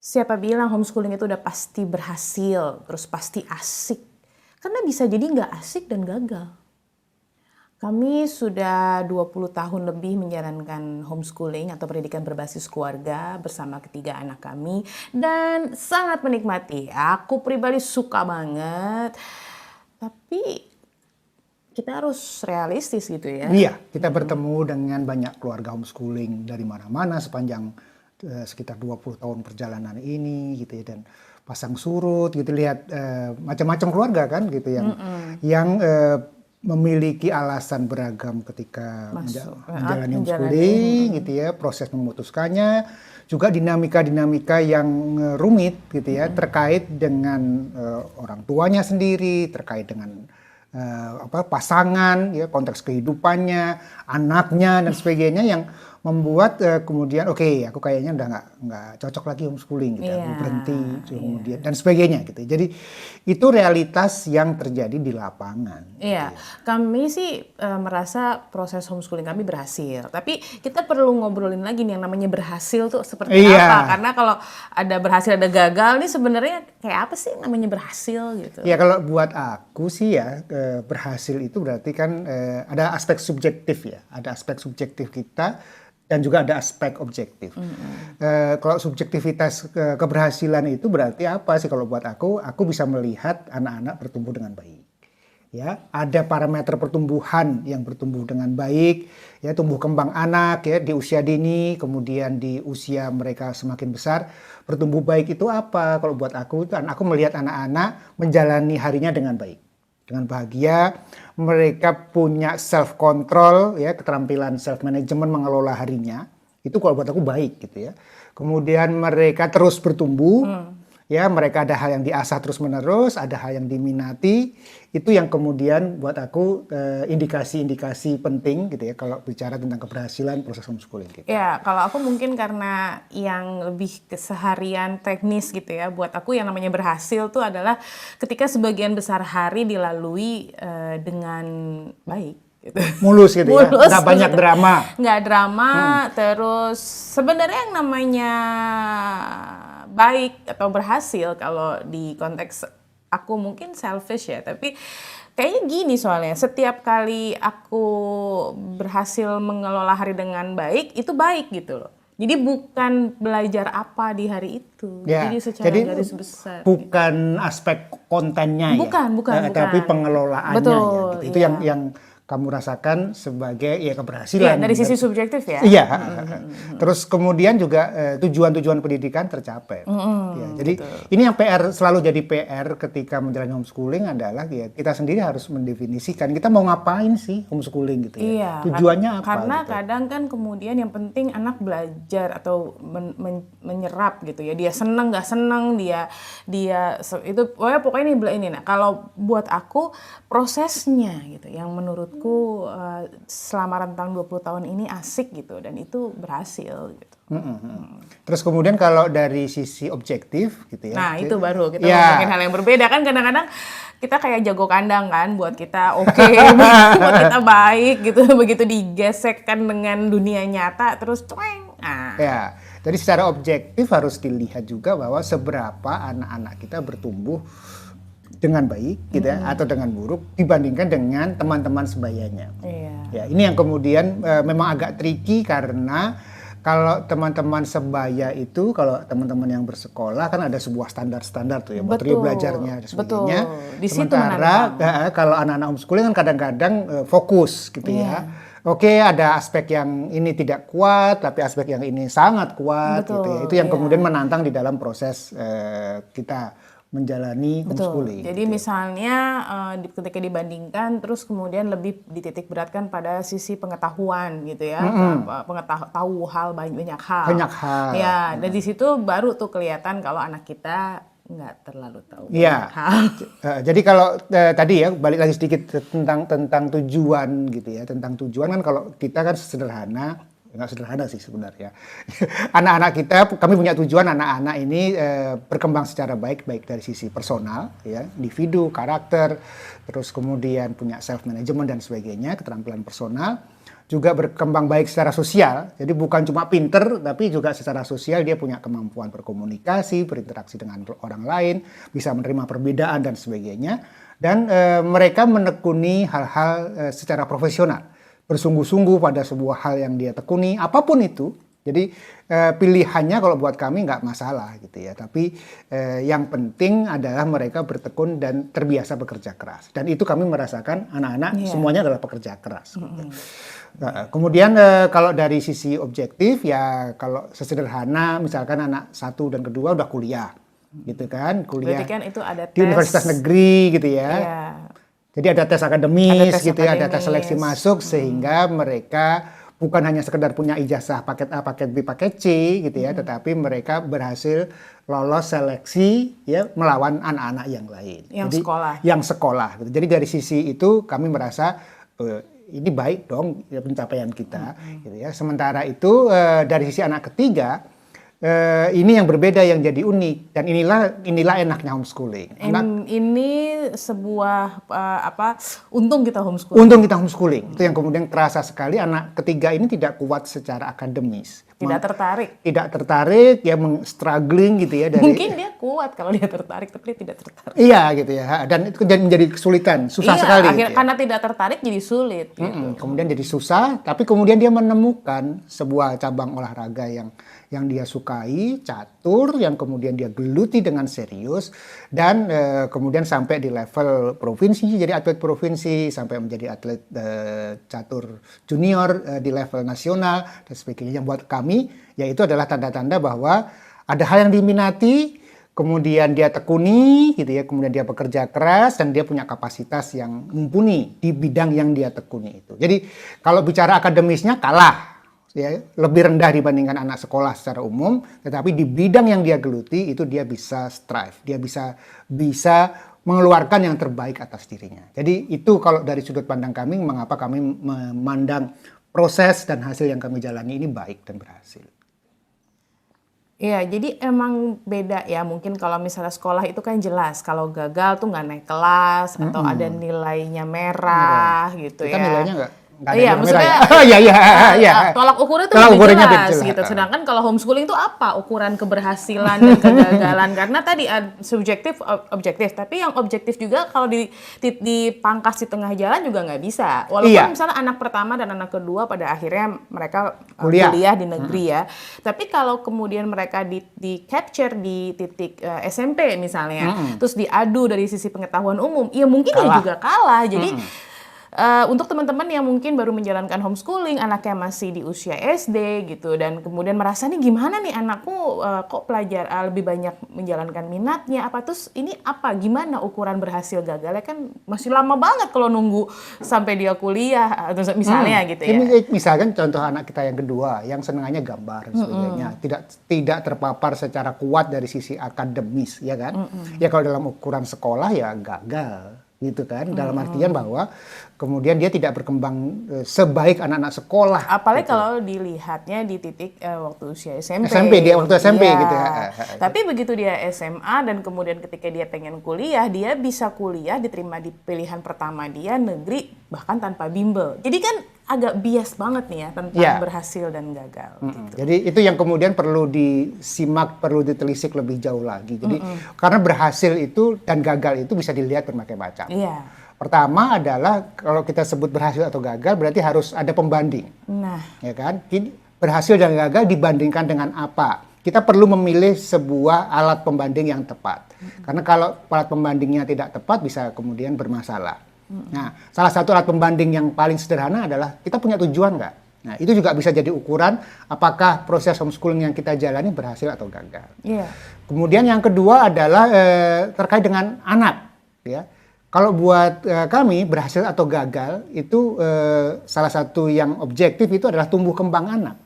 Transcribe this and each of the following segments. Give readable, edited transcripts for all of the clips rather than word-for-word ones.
Siapa bilang homeschooling itu udah pasti berhasil, terus pasti asik? Karena bisa jadi nggak asik dan gagal. Kami sudah 20 tahun lebih menjalankan homeschooling atau pendidikan berbasis keluarga bersama ketiga anak kami dan sangat menikmati. Aku pribadi suka banget, tapi kita harus realistis gitu ya. Iya, kita bertemu dengan banyak keluarga homeschooling dari mana-mana sepanjang sekitar 20 tahun perjalanan ini gitu ya, dan pasang surut gitu, lihat macam-macam keluarga kan gitu yang memiliki alasan beragam ketika menjalani homeschooling gitu ya, proses memutuskannya, juga dinamika-dinamika yang rumit gitu ya, terkait dengan orang tuanya sendiri, terkait dengan pasangan ya, konteks kehidupannya, anaknya dan sebagainya, yang membuat kemudian oke, aku kayaknya udah nggak cocok lagi homeschooling gitu, aku berhenti kemudian dan sebagainya gitu. Jadi itu realitas yang terjadi di lapangan. Iya, gitu. kami sih merasa proses homeschooling kami berhasil. Tapi kita perlu ngobrolin lagi nih yang namanya berhasil tuh seperti apa. Karena kalau ada berhasil ada gagal nih, sebenarnya kayak apa sih namanya berhasil gitu. Ya kalau buat aku sih ya, berhasil itu berarti kan ada aspek subjektif ya. Ada aspek subjektif kita dan juga ada aspek objektif. Kalau subjektivitas keberhasilan itu berarti apa sih kalau buat aku bisa melihat anak-anak bertumbuh dengan baik. Ya, ada parameter pertumbuhan yang bertumbuh dengan baik, ya, tumbuh kembang anak ya di usia dini, kemudian di usia mereka semakin besar, bertumbuh baik itu apa? Kalau buat aku melihat anak-anak menjalani harinya dengan baik, dengan bahagia, mereka punya self control ya, keterampilan self management mengelola harinya. Itu kalau buat aku baik gitu ya. Kemudian mereka terus bertumbuh. Ya, mereka ada hal yang diasah terus-menerus, ada hal yang diminati. Itu yang kemudian buat aku indikasi-indikasi penting gitu ya kalau bicara tentang keberhasilan proses homeschooling kita. Ya, kalau aku mungkin karena yang lebih keseharian teknis gitu ya, buat aku yang namanya berhasil tuh adalah ketika sebagian besar hari dilalui dengan baik. Gitu. Mulus gitu ya, nggak banyak drama. Nggak drama, terus sebenarnya yang namanya baik atau berhasil kalau di konteks aku mungkin selfish ya, tapi kayaknya gini soalnya, setiap kali aku berhasil mengelola hari dengan baik, itu baik gitu loh. Jadi bukan belajar apa di hari itu, Ya, jadi secara garis besar. Bukan aspek kontennya bukan, ya, tapi pengelolaannya. Betul, ya. Gitu. Itu yang kamu rasakan sebagai ya keberhasilan. Iya, dari sisi subjektif ya. Iya. Terus kemudian juga tujuan-tujuan pendidikan tercapai. Ya, jadi betul. Ini yang selalu jadi PR ketika menjalani homeschooling adalah ya kita sendiri harus mendefinisikan kita mau ngapain sih homeschooling gitu ya. Iya, tujuannya apa? Karena gitu. kadang kan kemudian yang penting anak belajar atau menyerap gitu ya. Dia seneng nggak seneng, dia itu pokoknya ini. Nah, kalau buat aku prosesnya gitu yang menurutku selama rentang 20 tahun ini asik gitu dan itu berhasil gitu. Terus kemudian kalau dari sisi objektif gitu ya. Nah itu baru kita ngomongin hal yang berbeda kan, kadang-kadang kita kayak jago kandang kan, buat kita oke, buat kita baik gitu, begitu digesekkan dengan dunia nyata terus cueng. Ya, jadi secara objektif harus dilihat juga bahwa seberapa anak-anak kita bertumbuh dengan baik gitu ya, atau dengan buruk dibandingkan dengan teman-teman sebayanya. Ya, ini yang kemudian memang agak tricky karena kalau teman-teman sebaya itu, kalau teman-teman yang bersekolah kan ada sebuah standar-standar tuh ya, materi belajarnya dan sebagainya. Sementara kalau anak-anak homeschooling kan kadang-kadang fokus gitu ya. Oke, ada aspek yang ini tidak kuat, tapi aspek yang ini sangat kuat gitu ya. Itu yang kemudian menantang di dalam proses kita menjalani homeschooling. Jadi misalnya ketika dibandingkan, terus kemudian lebih dititik beratkan pada sisi pengetahuan gitu ya, tahu hal banyak hal. Banyak hal. Ya, dan di situ baru tuh kelihatan kalau anak kita nggak terlalu tahu banyak hal. Jadi kalau tadi ya balik lagi sedikit tentang tujuan gitu ya, tentang tujuan kan kalau kita kan sederhana. Nggak sederhana sih sebenarnya. Anak-anak kita, kami punya tujuan anak-anak ini berkembang secara baik dari sisi personal, ya, individu, karakter, terus kemudian punya self management dan sebagainya, keterampilan personal. juga berkembang baik secara sosial. Jadi bukan cuma pinter, tapi juga secara sosial dia punya kemampuan berkomunikasi, berinteraksi dengan orang lain, bisa menerima perbedaan dan sebagainya. Dan mereka menekuni hal-hal secara profesional, bersungguh-sungguh pada sebuah hal yang dia tekuni, apapun itu. Jadi pilihannya kalau buat kami nggak masalah gitu ya. Tapi yang penting adalah mereka bertekun dan terbiasa bekerja keras. Dan itu kami merasakan anak-anak semuanya adalah pekerja keras. Gitu. Nah, kemudian kalau dari sisi objektif ya kalau sesederhana misalkan anak 1 dan kedua udah kuliah gitu kan. Kuliah Berarti kan itu ada tes di universitas negeri gitu ya. Iya. Jadi ada tes akademis Ada tes gitu ya, ada tes akademis. seleksi masuk sehingga mereka bukan hanya sekedar punya ijazah paket A, paket B, paket C gitu ya, tetapi mereka berhasil lolos seleksi ya melawan anak-anak yang lain. Yang sekolah. Yang sekolah. Gitu. Jadi dari sisi itu kami merasa ini baik dong ya, pencapaian kita. Gitu ya. Sementara itu dari sisi anak ketiga ini yang berbeda yang jadi unik dan inilah enaknya homeschooling. Ini sebuah untung kita homeschooling. Untung kita homeschooling. Itu yang kemudian terasa sekali anak ketiga ini tidak kuat secara akademis. Tidak tertarik, ya struggling gitu ya. Mungkin dia kuat kalau dia tertarik, tapi dia tidak tertarik. Iya gitu ya. Dan itu menjadi kesulitan, susah sekali. Akhirnya gitu ya. karena tidak tertarik jadi sulit. Gitu. Kemudian jadi susah, tapi kemudian dia menemukan sebuah cabang olahraga yang dia sukai, catur, yang kemudian dia geluti dengan serius, dan kemudian sampai di level provinsi, jadi atlet provinsi, sampai menjadi atlet catur junior di level nasional, dan sebagainya. Yang buat kami, yaitu adalah tanda-tanda bahwa ada hal yang diminati, kemudian dia tekuni, gitu ya, kemudian dia bekerja keras, dan dia punya kapasitas yang mumpuni di bidang yang dia tekuni itu. Jadi kalau bicara akademisnya kalah. Ya, lebih rendah dibandingkan anak sekolah secara umum, tetapi di bidang yang dia geluti itu dia bisa strive, dia bisa mengeluarkan yang terbaik atas dirinya. Jadi itu kalau dari sudut pandang kami, mengapa kami memandang proses dan hasil yang kami jalani ini baik dan berhasil. Iya, jadi emang beda ya. Mungkin kalau misalnya sekolah itu kan jelas, kalau gagal tuh nggak naik kelas atau ada nilainya merah gitu Kita ya. nilainya nggak ada Iya, yang maksudnya merah ya. tolak ukurnya tuh Tolak lebih ukurnya jelas jelas. gitu. Sedangkan kalau homeschooling itu apa ukuran keberhasilan dan kegagalan? Karena tadi subjektif, objektif. Tapi yang objektif juga kalau dipangkas di tengah jalan juga nggak bisa. Walaupun misalnya anak pertama dan anak kedua pada akhirnya mereka kuliah di negeri ya. Tapi kalau kemudian mereka di capture di titik SMP misalnya, terus diadu dari sisi pengetahuan umum, ya mungkin dia juga kalah. Jadi untuk teman-teman yang mungkin baru menjalankan homeschooling, anaknya masih di usia SD gitu, dan kemudian merasa nih gimana nih anakku kok lebih banyak menjalankan minatnya, terus ini gimana ukuran berhasil gagalnya, kan masih lama banget kalau nunggu sampai dia kuliah atau misalnya gitu ya. Ini misalkan contoh anak kita yang kedua yang senangannya gambar dan sebagainya, tidak terpapar secara kuat dari sisi akademis ya kan. Ya kalau dalam ukuran sekolah ya gagal gitu kan, dalam artian bahwa kemudian dia tidak berkembang sebaik anak-anak sekolah. Apalagi gitu. Kalau dilihatnya di titik waktu usia SMP. Waktu SMP gitu ya. Tapi begitu dia SMA dan kemudian ketika dia pengen kuliah, dia bisa kuliah diterima di pilihan pertama dia negeri bahkan tanpa bimbel. Jadi kan agak bias banget nih ya tentang berhasil dan gagal. Gitu. Jadi itu yang kemudian perlu disimak, perlu ditelisik lebih jauh lagi. Jadi karena berhasil itu dan gagal itu bisa dilihat berbagai macam. Iya. Pertama adalah kalau kita sebut berhasil atau gagal berarti harus ada pembanding. Nah, Ya kan? Berhasil dan gagal dibandingkan dengan apa? Kita perlu memilih sebuah alat pembanding yang tepat. Karena kalau alat pembandingnya tidak tepat bisa kemudian bermasalah. Nah, salah satu alat pembanding yang paling sederhana adalah kita punya tujuan nggak? Nah, itu juga bisa jadi ukuran apakah proses homeschooling yang kita jalani berhasil atau gagal. iya. Kemudian yang kedua adalah terkait dengan anak. Ya, kalau buat kami berhasil atau gagal itu salah satu yang objektif itu adalah tumbuh kembang anak.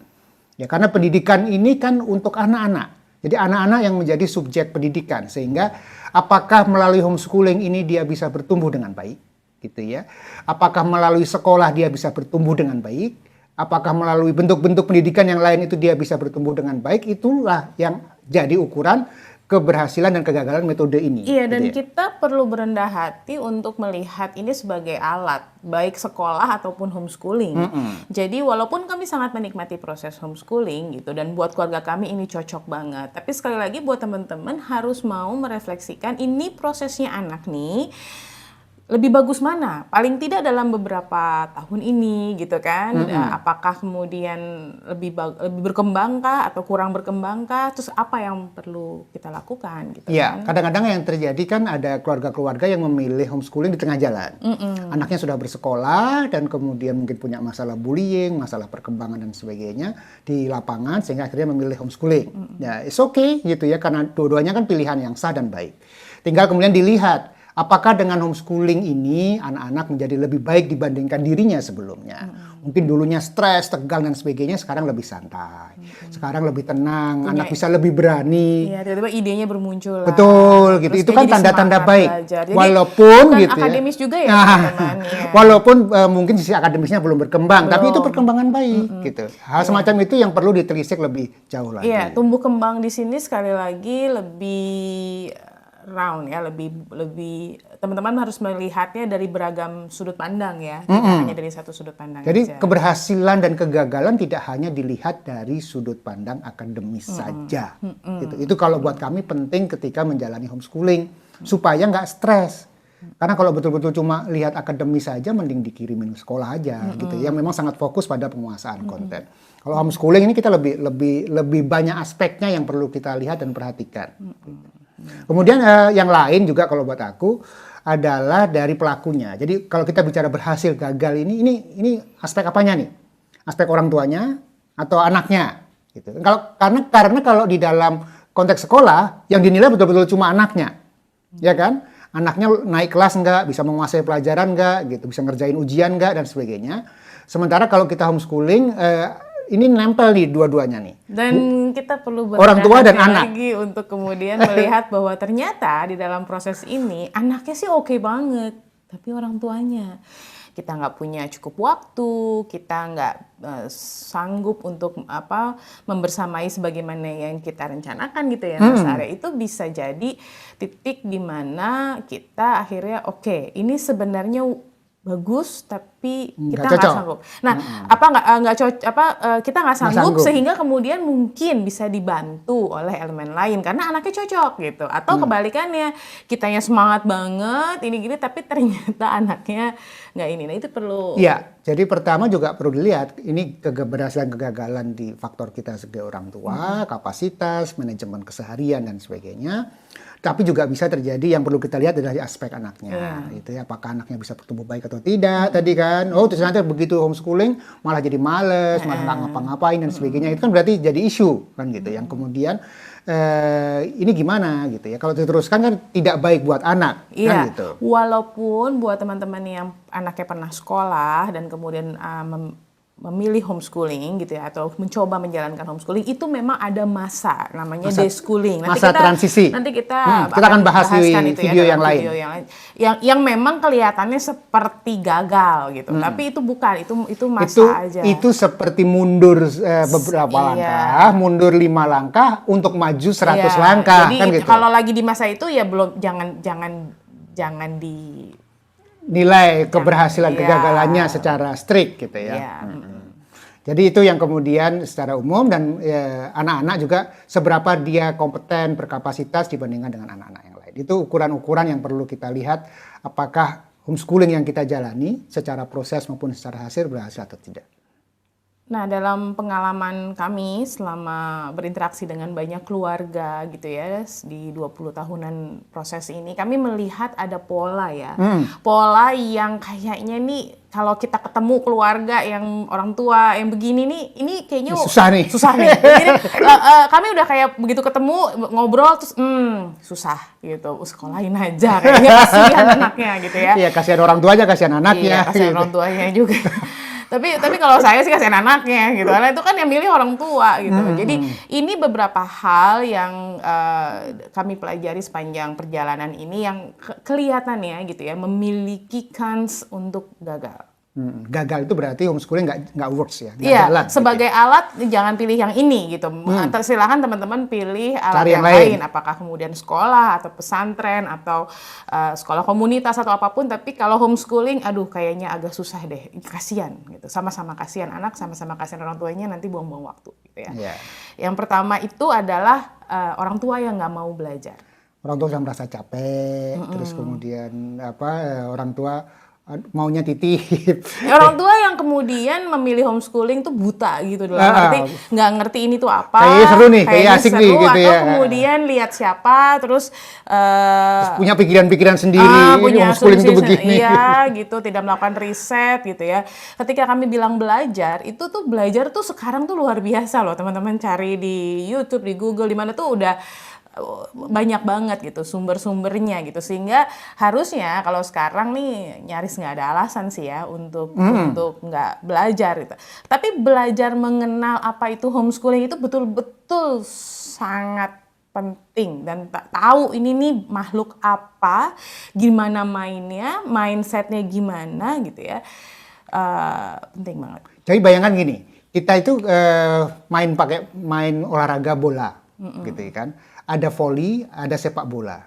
Ya, karena pendidikan ini kan untuk anak-anak. Jadi anak-anak yang menjadi subjek pendidikan, sehingga apakah melalui homeschooling ini dia bisa bertumbuh dengan baik? Gitu ya. Apakah melalui sekolah dia bisa bertumbuh dengan baik? Apakah melalui bentuk-bentuk pendidikan yang lain itu dia bisa bertumbuh dengan baik? Itulah yang jadi ukuran keberhasilan dan kegagalan metode ini. Iya, dan gitu ya. kita perlu berendah hati untuk melihat ini sebagai alat, baik sekolah ataupun homeschooling. Jadi walaupun kami sangat menikmati proses homeschooling gitu, dan buat keluarga kami ini cocok banget. Tapi sekali lagi buat teman-teman harus mau merefleksikan ini prosesnya anak nih, lebih bagus mana? Paling tidak dalam beberapa tahun ini gitu kan. Apakah kemudian lebih berkembangkah atau kurang berkembangkah? Terus apa yang perlu kita lakukan gitu Iya, kan? kadang-kadang yang terjadi kan ada keluarga-keluarga yang memilih homeschooling di tengah jalan. Anaknya sudah bersekolah dan kemudian mungkin punya masalah bullying, masalah perkembangan dan sebagainya di lapangan sehingga akhirnya memilih homeschooling. Ya, it's okay gitu ya karena dua-duanya kan pilihan yang sah dan baik. Tinggal kemudian dilihat apakah dengan homeschooling ini anak-anak menjadi lebih baik dibandingkan dirinya sebelumnya. Mungkin dulunya stres, tegang dan sebagainya, sekarang lebih santai. Sekarang lebih tenang, anak bisa lebih berani. Iya, tiba-tiba idenya bermunculan. Betul, gitu. Terus Itu dia kan jadi tanda-tanda semangat baik. belajar. Jadi, Walaupun bukan gitu akademis ya. juga ya, teman-teman. Ya. Walaupun mungkin sisi akademisnya belum berkembang, tapi itu perkembangan baik gitu. Hal semacam itu yang perlu ditelisik lebih jauh lagi. Iya, tumbuh kembang di sini sekali lagi lebih round ya, lebih teman-teman harus melihatnya dari beragam sudut pandang ya, tidak hanya dari satu sudut pandang Jadi aja. keberhasilan dan kegagalan tidak hanya dilihat dari sudut pandang akademis saja. Gitu. Itu kalau buat kami penting ketika menjalani homeschooling supaya nggak stres. Karena kalau betul-betul cuma lihat akademis saja, mending dikirimin sekolah aja gitu. Yang memang sangat fokus pada penguasaan konten. Kalau homeschooling ini kita lebih banyak aspeknya yang perlu kita lihat dan perhatikan. Kemudian yang lain juga kalau buat aku adalah dari pelakunya. Jadi kalau kita bicara berhasil gagal ini aspek apanya nih? Aspek orang tuanya atau anaknya? Gitu. Karena kalau di dalam konteks sekolah yang dinilai betul-betul cuma anaknya, ya kan? Anaknya naik kelas nggak, bisa menguasai pelajaran nggak, gitu, bisa ngerjain ujian nggak dan sebagainya. Sementara kalau kita homeschooling ini nempel nih dua-duanya nih. Dan kita perlu Orang tua dan berhati-hati anak. lagi untuk kemudian melihat bahwa ternyata di dalam proses ini anaknya sih oke banget, tapi orang tuanya kita nggak punya cukup waktu, kita nggak sanggup untuk membersamai sebagaimana yang kita rencanakan gitu ya Mas Arya. Itu bisa jadi titik di mana kita akhirnya oke, ini sebenarnya bagus tapi kita nggak sanggup. Nah, kita nggak sanggup sehingga kemudian mungkin bisa dibantu oleh elemen lain karena anaknya cocok gitu. Atau kebalikannya, kitanya semangat banget ini gini tapi ternyata anaknya nggak ini. Nah, itu perlu. Iya, jadi pertama juga perlu dilihat ini keberhasilan kegagalan di faktor kita sebagai orang tua, kapasitas, manajemen keseharian dan sebagainya. Tapi juga bisa terjadi yang perlu kita lihat dari aspek anaknya, gitu ya. Apakah anaknya bisa bertumbuh baik atau tidak tadi kan? Oh, terus nanti begitu homeschooling malah jadi males, malah nggak ngapa-ngapain dan sebagainya. Itu kan berarti jadi isu kan gitu. Yang kemudian ini gimana gitu ya? Kalau diteruskan kan tidak baik buat anak, kan gitu. Walaupun buat teman-teman yang anaknya pernah sekolah dan kemudian memilih homeschooling gitu ya atau mencoba menjalankan homeschooling itu memang ada masa namanya deschooling. Masa transisi. Nanti kita akan bahas di video yang lain. Yang memang kelihatannya seperti gagal gitu. Tapi itu bukan, itu masa aja. Itu seperti mundur beberapa langkah, mundur 5 langkah untuk maju 100 langkah. Jadi kan gitu. kalau lagi di masa itu ya belum jangan di nilai keberhasilan kegagalannya secara strict gitu ya. Jadi itu yang kemudian secara umum dan anak-anak juga seberapa dia kompeten, berkapasitas dibandingkan dengan anak-anak yang lain. Itu ukuran-ukuran yang perlu kita lihat apakah homeschooling yang kita jalani secara proses maupun secara hasil berhasil atau tidak. Nah, dalam pengalaman kami selama berinteraksi dengan banyak keluarga gitu ya, di 20 tahunan proses ini, kami melihat ada pola ya. Pola yang kayaknya nih, kalau kita ketemu keluarga yang orang tua yang begini nih, ini kayaknya susah nih. Jadi, kami udah kayak begitu ketemu, ngobrol, terus susah gitu, sekolahin aja, kayaknya kasihan anaknya gitu ya. Iya, kasihan orang tuanya, kasihan anaknya. Iya, kasihan orang tuanya juga. Tapi kalau saya sih kasihan anaknya gitu, karena itu kan yang milih orang tua gitu. Jadi ini beberapa hal yang kami pelajari sepanjang perjalanan ini yang kelihatan ya gitu ya, memiliki kans untuk gagal. Gagal itu berarti homeschooling nggak works ya, nggak Iya, jalan. sebagai alat jangan pilih yang ini gitu. Silakan teman-teman pilih alat Cari yang yang lain. lain, apakah kemudian sekolah atau pesantren atau sekolah komunitas atau apapun. Tapi kalau homeschooling, aduh kayaknya agak susah deh. Kasihan gitu. Sama-sama kasihan anak, sama-sama kasihan orang tuanya, nanti buang-buang waktu gitu ya. Iya. Yang pertama itu adalah orang tua yang nggak mau belajar. Orang tua yang merasa capek, terus kemudian orang tua maunya titip. Orang tua yang kemudian memilih homeschooling tuh buta gitu dalam arti nggak ngerti ini tuh apa. Kayaknya seru nih, kayaknya asik nih gitu atau ya. kemudian lihat siapa, terus Punya pikiran-pikiran sendiri, punya homeschooling itu asumsi begini. iya gitu, tidak melakukan riset gitu ya. Ketika kami bilang belajar, itu tuh belajar tuh sekarang tuh luar biasa loh, teman-teman cari di YouTube, di Google, di mana tuh udah banyak banget gitu sumber-sumbernya gitu, sehingga harusnya kalau sekarang nih nyaris nggak ada alasan sih ya untuk nggak belajar gitu. Tapi belajar mengenal apa itu homeschooling itu betul-betul sangat penting, dan tahu ini nih makhluk apa, gimana mainnya, mindsetnya gimana gitu ya, penting banget. Jadi bayangkan gini, kita itu main olahraga bola, gitu kan. Ada voli, ada sepak bola.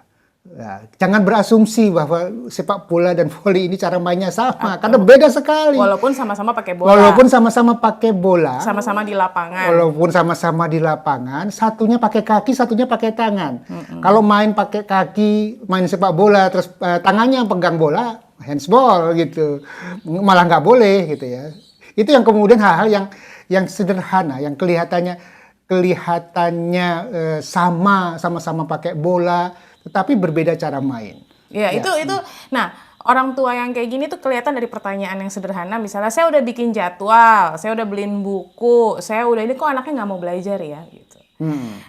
Nah, jangan berasumsi bahwa sepak bola dan voli ini cara mainnya sama, karena beda sekali. Walaupun sama-sama pakai bola. Walaupun sama-sama pakai bola. Sama-sama di lapangan. Walaupun sama-sama di lapangan, satunya pakai kaki, satunya pakai tangan. Kalau main pakai kaki, main sepak bola, terus tangannya pegang bola, handsball gitu, malah nggak boleh gitu ya. Itu yang kemudian hal-hal yang sederhana, yang kelihatannya sama-sama pakai bola, tetapi berbeda cara main. Ya, itu. Nah, orang tua yang kayak gini tuh kelihatan dari pertanyaan yang sederhana. Misalnya, saya udah bikin jadwal, saya udah beliin buku, ini kok anaknya nggak mau belajar ya, gitu.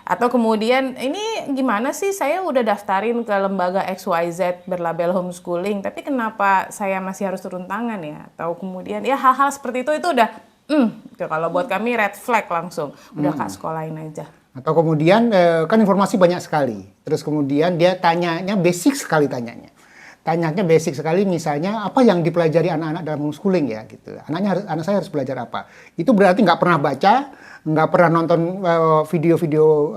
Atau kemudian, ini gimana sih, saya udah daftarin ke lembaga XYZ berlabel homeschooling, tapi kenapa saya masih harus turun tangan ya? Atau kemudian, ya hal-hal seperti itu udah kalau buat kami red flag langsung. Udah Kak, sekolahin aja. Atau kemudian kan informasi banyak sekali. Terus kemudian dia tanyanya basic sekali tanyanya. Tanyanya basic sekali, misalnya apa yang dipelajari anak-anak dalam homeschooling ya gitu. Anak saya harus belajar apa? Itu berarti nggak pernah baca, nggak pernah nonton video-video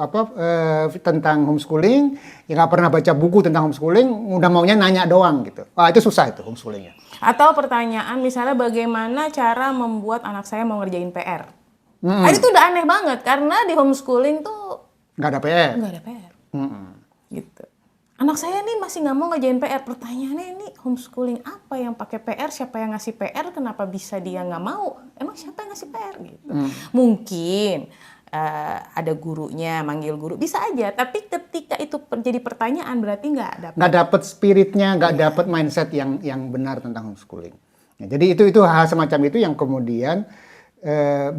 tentang homeschooling, ya nggak pernah baca buku tentang homeschooling, udah maunya nanya doang gitu. Itu susah itu homeschoolingnya. Atau pertanyaan misalnya bagaimana cara membuat anak saya mau ngerjain PR. Itu udah aneh banget karena di homeschooling tuh nggak ada PR. Nggak ada PR. Gitu. Anak saya nih masih nggak mau ngerjain PR. Pertanyaannya ini homeschooling apa yang pakai PR? Siapa yang ngasih PR? Kenapa bisa dia nggak mau? Emang siapa yang ngasih PR gitu? Mungkin ada gurunya, manggil guru, bisa aja. Tapi ketika itu jadi pertanyaan berarti nggak dapet spiritnya, nggak dapet mindset yang benar tentang homeschooling. Ya, jadi itu hal semacam itu yang kemudian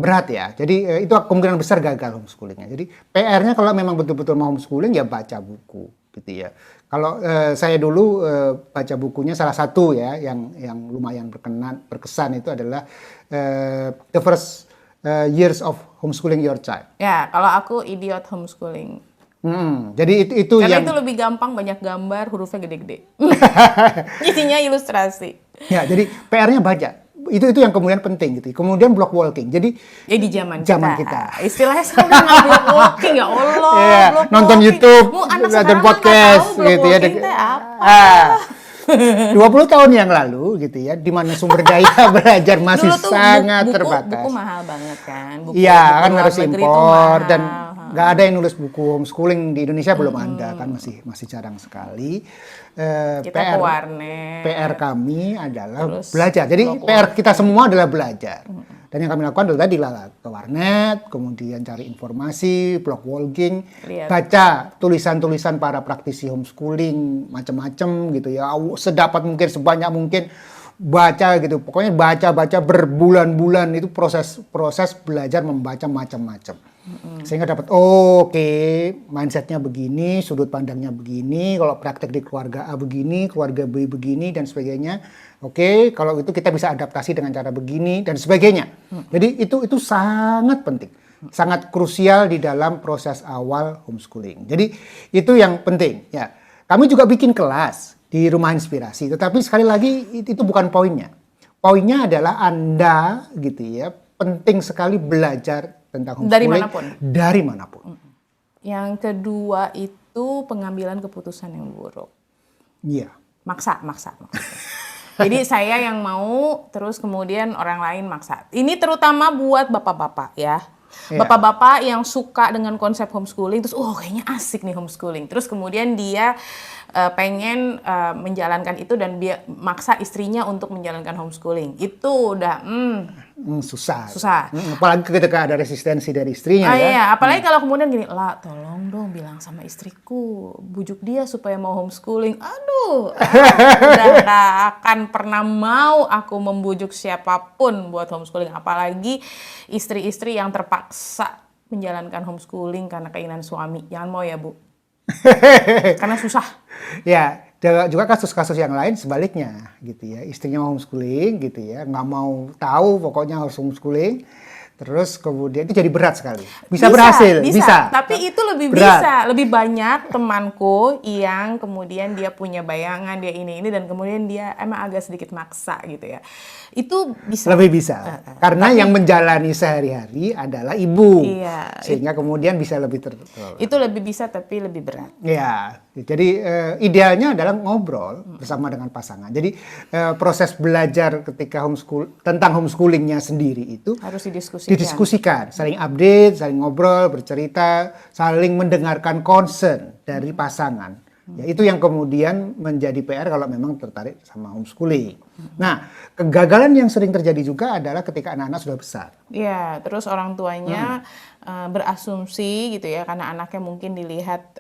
berat ya. Jadi itu kemungkinan besar gagal homeschoolingnya. Jadi PR-nya kalau memang betul-betul mau homeschooling ya baca buku gitu ya. Kalau saya dulu baca bukunya salah satu ya yang lumayan berkesan itu adalah The First Years of Homeschooling Your Child. Ya, kalau aku Idiot Homeschooling. Jadi itu karena yang itu lebih gampang, banyak gambar, hurufnya gede-gede. Isinya ilustrasi. Ya, jadi PR-nya baca. Itu yang kemudian penting gitu. Kemudian block walking. Jadi di zaman kita. Istilahnya sama nggak block walking ya Allah. Yeah, nonton walking. YouTube, nonton podcast gitu ya. Apa? 20 tahun yang lalu gitu ya, di mana sumber daya belajar masih sangat terbatas. Buku mahal banget kan. Iya, kan harus impor dan nggak ada yang nulis buku homeschooling di Indonesia, belum ada kan, masih jarang sekali. Kita ke warnet. PR kami adalah belajar. Jadi PR kita semua adalah belajar. Dan yang kami lakukan adalah tadi ke warnet, kemudian cari informasi, blog walking, baca tulisan-tulisan para praktisi homeschooling macam-macam gitu ya. Sedapat mungkin, sebanyak mungkin baca gitu. Pokoknya baca berbulan-bulan, itu proses belajar membaca macam-macam. Sehingga dapat mindsetnya begini, sudut pandangnya begini, kalau praktek di keluarga A begini, keluarga B begini dan sebagainya. Kalau itu kita bisa adaptasi dengan cara begini dan sebagainya. Jadi itu sangat penting, sangat krusial di dalam proses awal homeschooling. Jadi itu yang penting ya. Kami juga bikin kelas di Rumah Inspirasi, tetapi sekali lagi itu bukan poinnya. poinnya adalah Anda gitu ya, penting sekali belajar tentang homeschooling dari manapun. Yang kedua itu pengambilan keputusan yang buruk. Iya. Maksa. Jadi saya yang mau, terus kemudian orang lain maksa. Ini terutama buat bapak-bapak ya. Bapak-bapak yang suka dengan konsep homeschooling, terus kayaknya asik nih homeschooling. Terus kemudian dia pengen menjalankan itu dan dia maksa istrinya untuk menjalankan homeschooling. Itu udah susah. Apalagi ketika ada resistensi dari istrinya ya. Iya, apalagi kalau kemudian gini, "Lah, tolong dong bilang sama istriku, bujuk dia supaya mau homeschooling." Aduh, udah gak akan pernah mau aku membujuk siapapun buat homeschooling, apalagi istri-istri yang terpaksa menjalankan homeschooling karena keinginan suami. Jangan mau ya, Bu. Karena susah. Ya, juga kasus-kasus yang lain sebaliknya gitu ya. Istrinya homeschooling gitu ya, nggak mau tahu pokoknya harus homeschooling. Terus kemudian itu jadi berat sekali. Bisa berhasil. Tapi itu lebih berat. Bisa. Lebih banyak temanku yang kemudian dia punya bayangan, dia ini dan kemudian dia emang agak sedikit maksa gitu ya. Itu bisa. Lebih bisa. Karena yang menjalani sehari-hari adalah ibu. Iya. Sehingga kemudian bisa lebih itu lebih bisa tapi lebih berat. Ya. Jadi idealnya adalah ngobrol bersama dengan pasangan. Jadi proses belajar ketika tentang homeschoolingnya sendiri itu harus didiskusikan, saling update, saling ngobrol, bercerita, saling mendengarkan concern dari pasangan. Ya, itu yang kemudian menjadi PR kalau memang tertarik sama homeschooling. Nah, kegagalan yang sering terjadi juga adalah ketika anak-anak sudah besar. Iya, terus orang tuanya berasumsi gitu ya, karena anaknya mungkin dilihat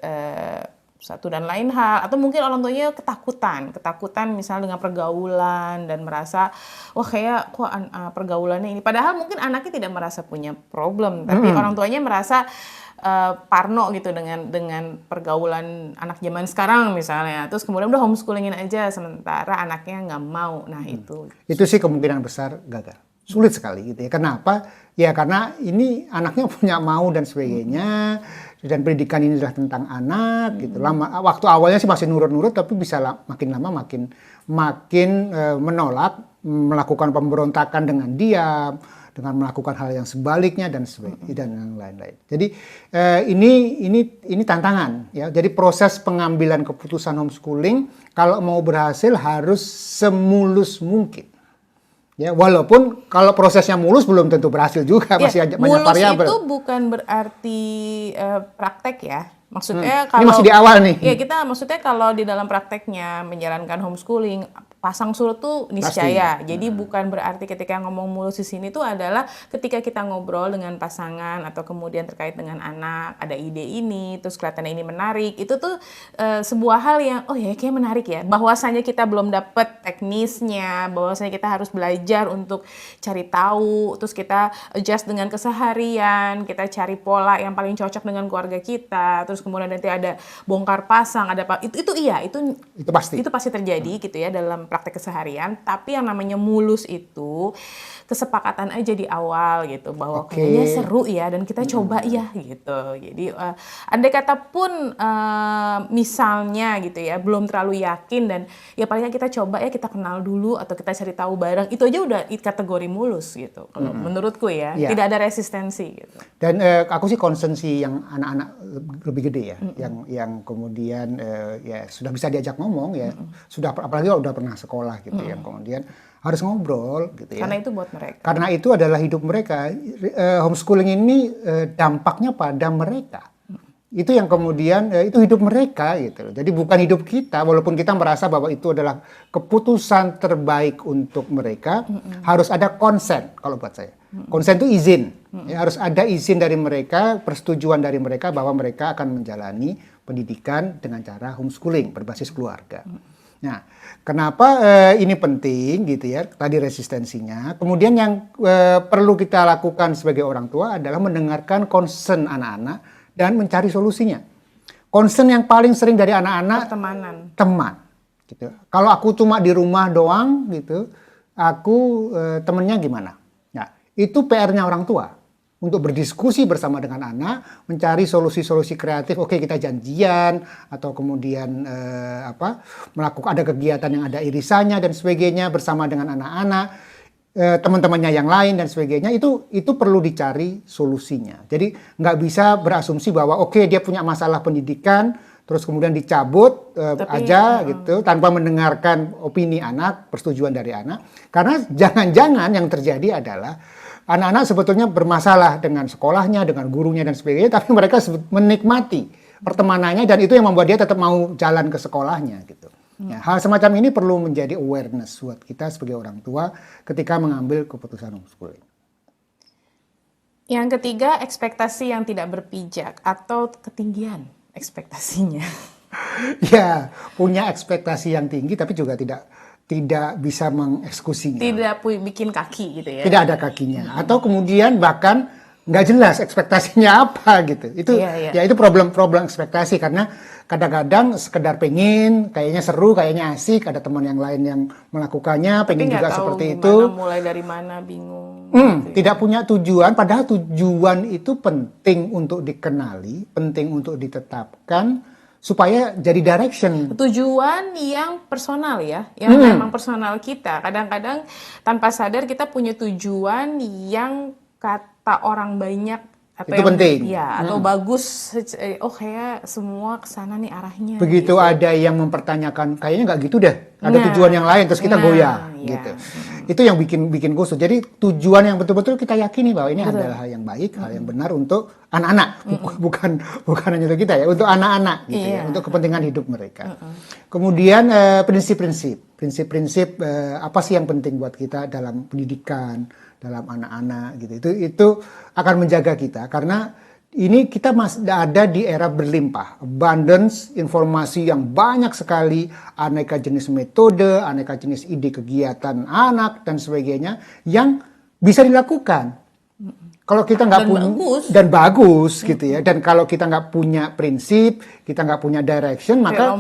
satu dan lain hal, atau mungkin orang tuanya ketakutan misalnya dengan pergaulan dan merasa kayak kok pergaulannya ini, padahal mungkin anaknya tidak merasa punya problem, tapi orang tuanya merasa parno gitu dengan pergaulan anak zaman sekarang misalnya, terus kemudian udah homeschoolingin aja sementara anaknya nggak mau. Nah itu sih kemungkinan besar gagal. Sulit sekali gitu ya. Kenapa? Ya karena ini anaknya punya mau dan sebagainya, dan pendidikan ini adalah tentang anak gitu. Waktu awalnya sih masih nurut-nurut, tapi bisa makin lama makin menolak, melakukan pemberontakan dengan diam, dengan melakukan hal yang sebaliknya dan yang lain-lain. Jadi ini tantangan ya. Jadi proses pengambilan keputusan homeschooling kalau mau berhasil harus semulus mungkin. Ya, walaupun kalau prosesnya mulus belum tentu berhasil juga, masih ada banyak variabel. Mulus itu bukan berarti praktek ya. Maksudnya kalau ini masih di awal nih. Ya, maksudnya kalau di dalam prakteknya menjalankan homeschooling, pasang surut tuh niscaya. Jadi bukan berarti ketika ngomong mulus di sini tuh adalah ketika kita ngobrol dengan pasangan atau kemudian terkait dengan anak, ada ide ini, terus kelihatannya ini menarik. Itu tuh sebuah hal yang kayak menarik ya. Bahwasanya kita belum dapet teknisnya, bahwasanya kita harus belajar untuk cari tahu, terus kita adjust dengan keseharian, kita cari pola yang paling cocok dengan keluarga kita, terus kemudian nanti ada bongkar pasang, ada itu pasti terjadi gitu ya dalam praktek keseharian. Tapi yang namanya mulus itu kesepakatan aja di awal gitu, bahwa kayaknya seru ya dan kita coba ya gitu. Jadi andai kata pun misalnya gitu ya belum terlalu yakin, dan ya palingnya kita coba ya, kita kenal dulu atau kita cari tahu bareng, itu aja udah kategori mulus gitu kalau menurutku ya. Tidak ada resistensi gitu. Dan aku sih konsensi yang anak-anak lebih gede ya, yang kemudian ya sudah bisa diajak ngomong ya, sudah apalagi kalau udah pernah sekolah gitu ya, kemudian harus ngobrol gitu ya. Karena itu buat mereka. Karena itu adalah hidup mereka. Homeschooling ini dampaknya pada mereka. Itu yang kemudian itu hidup mereka gitu. Jadi bukan hidup kita, walaupun kita merasa bahwa itu adalah keputusan terbaik untuk mereka, harus ada konsen kalau buat saya. Konsen itu izin. Ya, harus ada izin dari mereka, persetujuan dari mereka bahwa mereka akan menjalani pendidikan dengan cara homeschooling berbasis keluarga. Nah, kenapa ini penting gitu ya, tadi resistensinya. Kemudian yang perlu kita lakukan sebagai orang tua adalah mendengarkan concern anak-anak dan mencari solusinya. Concern yang paling sering dari anak-anak, teman. Gitu. Kalau aku cuma di rumah doang gitu, aku temennya gimana? Nah, itu PR-nya orang tua. Untuk berdiskusi bersama dengan anak, mencari solusi-solusi kreatif. Oke, kita janjian atau kemudian melakukan ada kegiatan yang ada irisannya dan sebagainya bersama dengan anak-anak. teman-temannya yang lain dan sebagainya, itu perlu dicari solusinya. Jadi nggak bisa berasumsi bahwa oke, dia punya masalah pendidikan terus kemudian dicabut aja gitu tanpa mendengarkan opini anak, persetujuan dari anak. Karena jangan-jangan yang terjadi adalah anak-anak sebetulnya bermasalah dengan sekolahnya, dengan gurunya dan sebagainya, tapi mereka menikmati pertemanannya dan itu yang membuat dia tetap mau jalan ke sekolahnya gitu. Ya, hal semacam ini perlu menjadi awareness buat kita sebagai orang tua ketika mengambil keputusan homeschooling. Yang ketiga, ekspektasi yang tidak berpijak atau ketinggian ekspektasinya. Ya, punya ekspektasi yang tinggi tapi juga tidak bisa mengeksekusinya. Tidak bikin kaki gitu ya. Tidak ada kakinya. Atau kemudian bahkan nggak jelas ekspektasinya apa gitu. Itu ya itu problem ekspektasi karena kadang-kadang sekedar pengen, kayaknya seru, kayaknya asik, ada teman yang lain yang melakukannya, pengen juga seperti itu. Mulai dari mana bingung. Tidak punya tujuan, padahal tujuan itu penting untuk dikenali, penting untuk ditetapkan supaya jadi direction. Tujuan yang personal ya, yang memang personal kita. Kadang-kadang tanpa sadar kita punya tujuan yang kata orang banyak atau itu penting. Ya, atau bagus, kayak semua kesana nih arahnya. Begitu gitu. Ada yang mempertanyakan, kayaknya nggak gitu deh, ada tujuan yang lain, terus kita goyah, gitu. Itu yang bikin kusut. Jadi tujuan yang betul-betul kita yakini bahwa ini adalah hal yang baik, hal yang benar untuk anak-anak, bukan hanya untuk kita ya, untuk anak-anak, gitu ya, untuk kepentingan hidup mereka. Kemudian prinsip-prinsip apa sih yang penting buat kita dalam pendidikan, dalam anak-anak gitu. Itu akan menjaga kita karena ini kita masih ada di era berlimpah, abundance informasi yang banyak sekali, aneka jenis metode, aneka jenis ide kegiatan anak dan sebagainya yang bisa dilakukan. Kalau kita nggak punya dan bagus gitu ya, dan kalau kita nggak punya prinsip, kita nggak punya direction, maka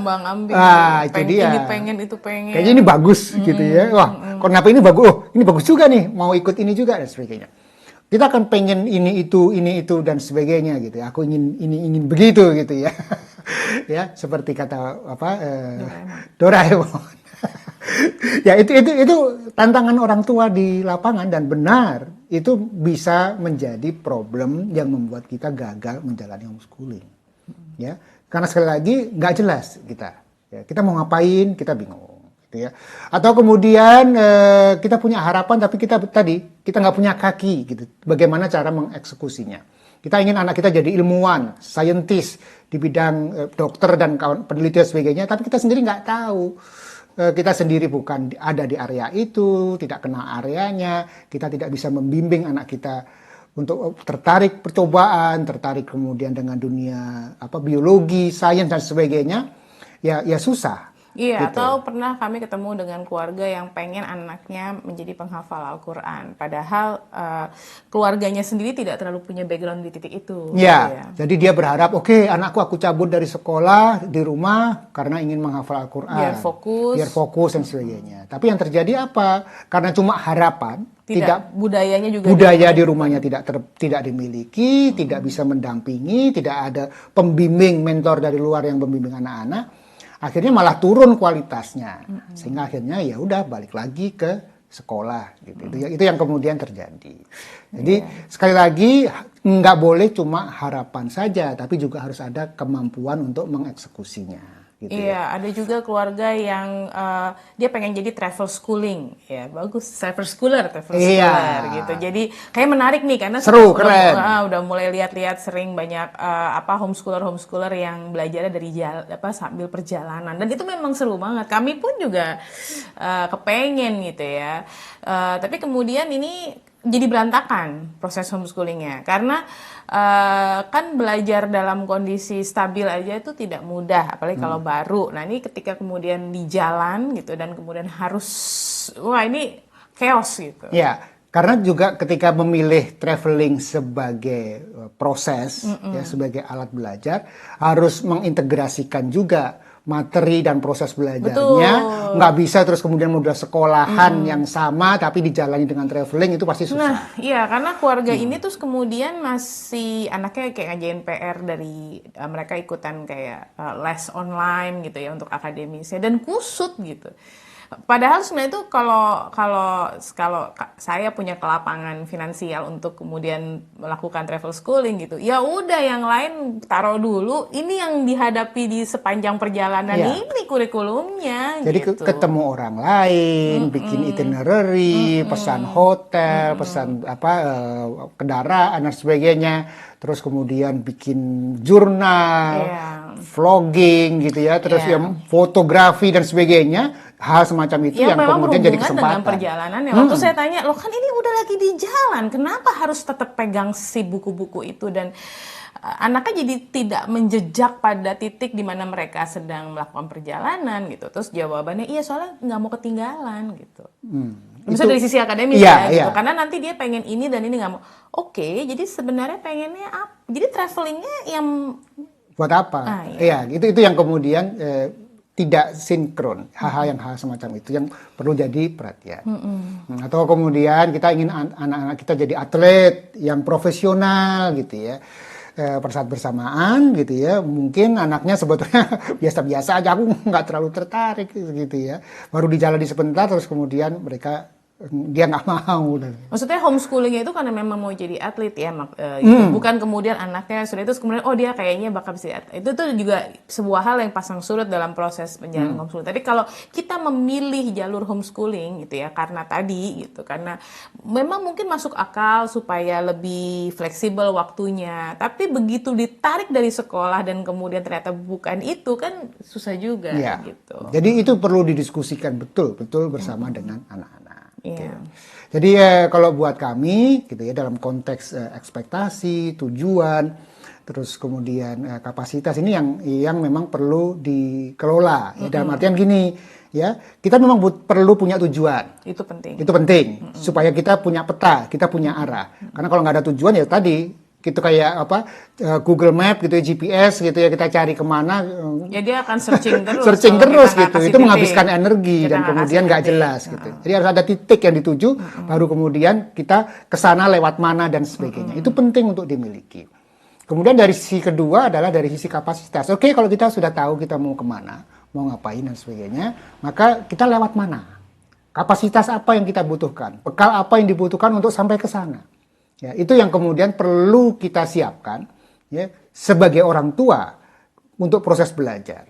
itu dia. Ini pengen itu pengen. Kayaknya ini bagus gitu ya. Wah, kenapa ini bagus? Oh, ini bagus juga nih, mau ikut ini juga dan sebagainya. Kita akan pengen ini itu dan sebagainya gitu ya. Aku ingin begitu gitu ya. Ya, seperti kata Doraemon. Ya itu tantangan orang tua di lapangan dan benar itu bisa menjadi problem yang membuat kita gagal menjalani homeschooling. Ya, karena sekali lagi nggak jelas kita. Ya, kita mau ngapain, kita bingung. Gitu ya. Atau kemudian kita punya harapan tapi kita nggak punya kaki gitu. Bagaimana cara mengeksekusinya? Kita ingin anak kita jadi ilmuwan, saintis di bidang dokter dan peneliti dan sebagainya, tapi kita sendiri nggak tahu. Kita sendiri bukan ada di area itu, tidak kenal areanya, kita tidak bisa membimbing anak kita untuk tertarik percobaan, tertarik kemudian dengan dunia biologi, sains dan sebagainya, ya susah. Iya, gitu. Atau pernah kami ketemu dengan keluarga yang pengen anaknya menjadi penghafal Al-Quran. Padahal keluarganya sendiri tidak terlalu punya background di titik itu. Ya, jadi dia berharap, oke, anakku aku cabut dari sekolah, di rumah, karena ingin menghafal Al-Quran. Biar fokus dan sebagainya. Tapi yang terjadi apa? Karena cuma harapan, tidak budayanya juga budaya di rumahnya tidak dimiliki, tidak bisa mendampingi, tidak ada pembimbing, mentor dari luar yang membimbing anak-anak. Akhirnya malah turun kualitasnya, sehingga akhirnya ya udah balik lagi ke sekolah gitu. Itu yang kemudian terjadi. Jadi sekali lagi nggak boleh cuma harapan saja, tapi juga harus ada kemampuan untuk mengeksekusinya. Gitu ada juga keluarga yang dia pengen jadi travel schooling, ya bagus, travel schooler gitu. Jadi kayak menarik nih karena seru, keren. Udah mulai lihat-lihat sering banyak homeschooler yang belajarnya dari sambil perjalanan dan itu memang seru banget. Kami pun juga kepengen gitu ya. Tapi kemudian ini jadi berantakan proses homeschoolingnya karena kan belajar dalam kondisi stabil aja itu tidak mudah, apalagi kalau baru. Nah ini ketika kemudian di jalan gitu dan kemudian harus ini chaos gitu. Ya, karena juga ketika memilih traveling sebagai proses ya sebagai alat belajar harus mengintegrasikan juga materi dan proses belajarnya. Nggak bisa terus kemudian udah sekolahan yang sama tapi dijalani dengan traveling, itu pasti susah. Nah iya, karena keluarga ini terus kemudian masih anaknya kayak ngajain PR dari mereka ikutan kayak les online gitu ya untuk akademisnya dan kusut gitu. Padahal sebenarnya itu kalau kalau kalau saya punya kelapangan finansial untuk kemudian melakukan travel schooling gitu, ya udah yang lain taruh dulu. Ini yang dihadapi di sepanjang perjalanan Iya. ini kurikulumnya Jadi gitu. ketemu orang lain, bikin itinerary, pesan hotel, pesan apa kendaraan dan sebagainya. Terus kemudian bikin jurnal, Iya. vlogging gitu ya, terus Iya. yang fotografi dan sebagainya. Hal semacam itu Ya yang memang kemudian jadi berhubungan dengan kesempatan. perjalanannya. Waktu saya tanya, loh kan ini udah lagi di jalan, kenapa harus tetap pegang si buku-buku itu? Dan anaknya jadi tidak menjejak pada titik di mana mereka sedang melakukan perjalanan gitu. Terus jawabannya, iya soalnya nggak mau ketinggalan gitu. Bisa dari sisi akademis Iya, ya gitu. iya. Karena nanti dia pengen ini dan ini nggak mau. Oke, jadi sebenarnya pengennya apa? Jadi travelingnya yang Buat apa? iya. Iya, itu yang kemudian tidak sinkron. Hal yang semacam itu yang perlu jadi perhatian. Atau kemudian kita ingin anak-anak kita jadi atlet yang profesional gitu ya. Pada saat bersamaan gitu ya, mungkin anaknya sebetulnya biasa-biasa aja, aku nggak terlalu tertarik gitu ya. Baru dijalani sebentar terus kemudian dia nggak mau. Maksudnya homeschoolingnya itu karena memang mau jadi atlet ya, gitu. Bukan kemudian anaknya sudah itu kemudian oh dia kayaknya bakal bisa jadi atlet. Itu tuh juga sebuah hal yang pasang surut dalam proses penjalanan homeschooling. Tapi kalau kita memilih jalur homeschooling gitu ya karena tadi gitu, karena memang mungkin masuk akal supaya lebih fleksibel waktunya. Tapi begitu ditarik dari sekolah dan kemudian ternyata bukan itu kan susah juga Ya. gitu. Jadi itu perlu didiskusikan betul-betul bersama dengan anak-anak. Iya. Jadi kalau buat kami gitu ya dalam konteks ekspektasi, tujuan, terus kemudian kapasitas ini yang memang perlu dikelola. Ya, dalam artian gini ya, kita memang perlu punya tujuan. Itu penting. Itu penting supaya kita punya peta, kita punya arah. Karena kalau nggak ada tujuan ya tadi gitu kayak apa Google Map gitu ya, GPS gitu ya, kita cari kemana Ya dia akan searching terus. searching kalau terus kita nggak gitu. kasih Itu titik. menghabiskan energi Kita dan nggak kemudian kasih nggak titik. jelas gitu. Jadi harus ada titik yang dituju, baru kemudian kita ke sana lewat mana dan sebagainya. Itu penting untuk dimiliki. Kemudian dari sisi kedua adalah dari sisi kapasitas. Oke, kalau kita sudah tahu kita mau kemana, mau ngapain dan sebagainya, maka kita lewat mana? Kapasitas apa yang kita butuhkan? Bekal apa yang dibutuhkan untuk sampai ke sana? Ya, itu yang kemudian perlu kita siapkan ya sebagai orang tua untuk proses belajar.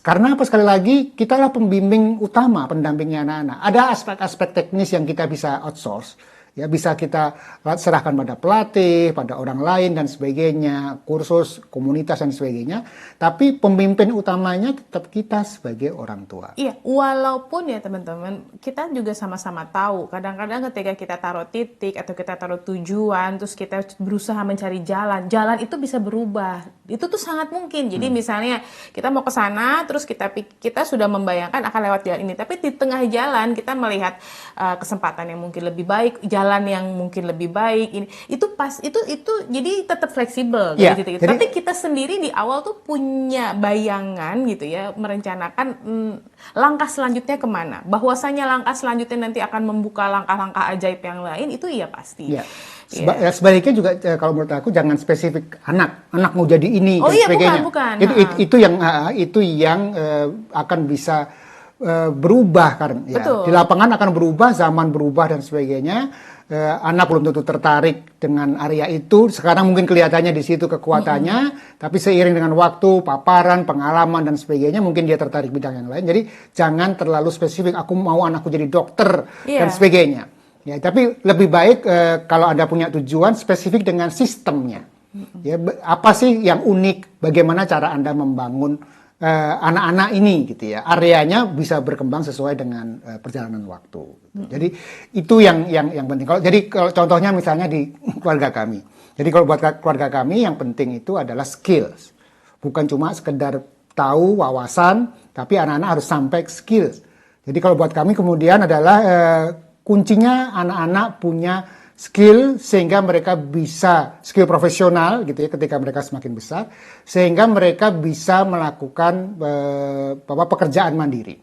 Karena apa, sekali lagi kitalah pembimbing utama, pendampingnya anak-anak. Ada aspek-aspek teknis yang kita bisa outsource, ya bisa kita serahkan pada pelatih, pada orang lain dan sebagainya, kursus, komunitas dan sebagainya. Tapi pemimpin utamanya tetap kita sebagai orang tua. Iya, walaupun ya teman-teman, kita juga sama-sama tahu, kadang-kadang ketika kita taruh titik atau kita taruh tujuan, terus kita berusaha mencari jalan, jalan itu bisa berubah. Itu tuh sangat mungkin. Jadi misalnya kita mau ke sana, terus kita sudah membayangkan akan lewat jalan ini, tapi di tengah jalan kita melihat kesempatan yang mungkin lebih baik, jalan yang mungkin lebih baik, ini itu jadi tetap fleksibel Ya, gitu. jadi, Tapi kita sendiri di awal tuh punya bayangan gitu ya, merencanakan langkah selanjutnya kemana. Bahwasanya langkah selanjutnya nanti akan membuka langkah-langkah ajaib yang lain, itu iya pasti. ya. Sebaliknya juga kalau menurut aku jangan spesifik anak mau jadi ini Oh dan iya, sebagainya. bukan. Itu yang akan bisa berubah karena ya, Betul. di lapangan akan berubah, zaman berubah dan sebagainya. Anak belum tentu tertarik dengan area itu. Sekarang mungkin kelihatannya di situ kekuatannya, tapi seiring dengan waktu, paparan, pengalaman dan sebagainya, mungkin dia tertarik bidang yang lain. Jadi jangan terlalu spesifik. Aku mau anakku jadi dokter dan sebagainya. Ya, tapi lebih baik kalau Anda punya tujuan spesifik dengan sistemnya. Ya, apa sih yang unik? Bagaimana cara Anda membangun anak-anak ini gitu ya? Areanya bisa berkembang sesuai dengan perjalanan waktu. Gitu. Jadi itu yang penting. Kalau contohnya misalnya di keluarga kami. Jadi kalau buat keluarga kami yang penting itu adalah skills. Bukan cuma sekedar tahu wawasan, tapi anak-anak harus sampai skills. Jadi kalau buat kami kemudian adalah kuncinya anak-anak punya skill sehingga mereka bisa skill profesional gitu ya ketika mereka semakin besar, sehingga mereka bisa melakukan pekerjaan mandiri.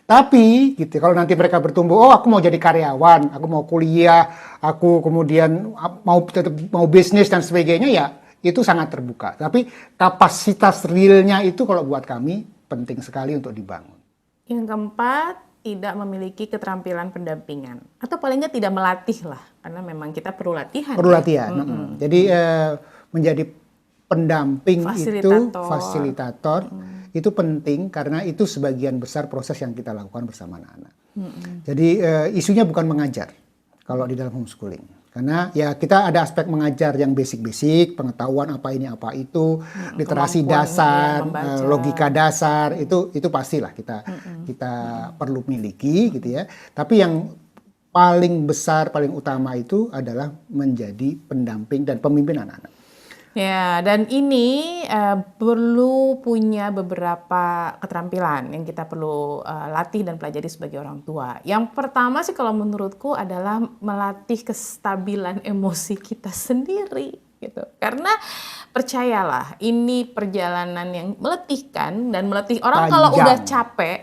Tapi gitu kalau nanti mereka bertumbuh, oh aku mau jadi karyawan, aku mau kuliah, aku kemudian mau bisnis dan sebagainya, ya itu sangat terbuka. Tapi kapasitas realnya itu kalau buat kami penting sekali untuk dibangun. Yang keempat, tidak memiliki keterampilan pendampingan atau paling nggak tidak melatih lah, karena memang kita perlu latihan. Perlu latihan. Jadi menjadi pendamping itu fasilitator itu penting karena itu sebagian besar proses yang kita lakukan bersama anak-anak. Jadi isunya bukan mengajar kalau di dalam homeschooling. Karena ya kita ada aspek mengajar yang basic-basic, pengetahuan apa ini apa itu, literasi dasar, logika dasar itu pastilah kita perlu miliki gitu ya. Tapi yang paling besar, paling utama itu adalah menjadi pendamping dan pemimpin anak-anak. Ya, dan ini perlu punya beberapa keterampilan yang kita perlu latih dan pelajari sebagai orang tua. Yang pertama sih kalau menurutku adalah melatih kestabilan emosi kita sendiri gitu. Karena percayalah, ini perjalanan yang meletihkan dan meletih orang. Kalau udah capek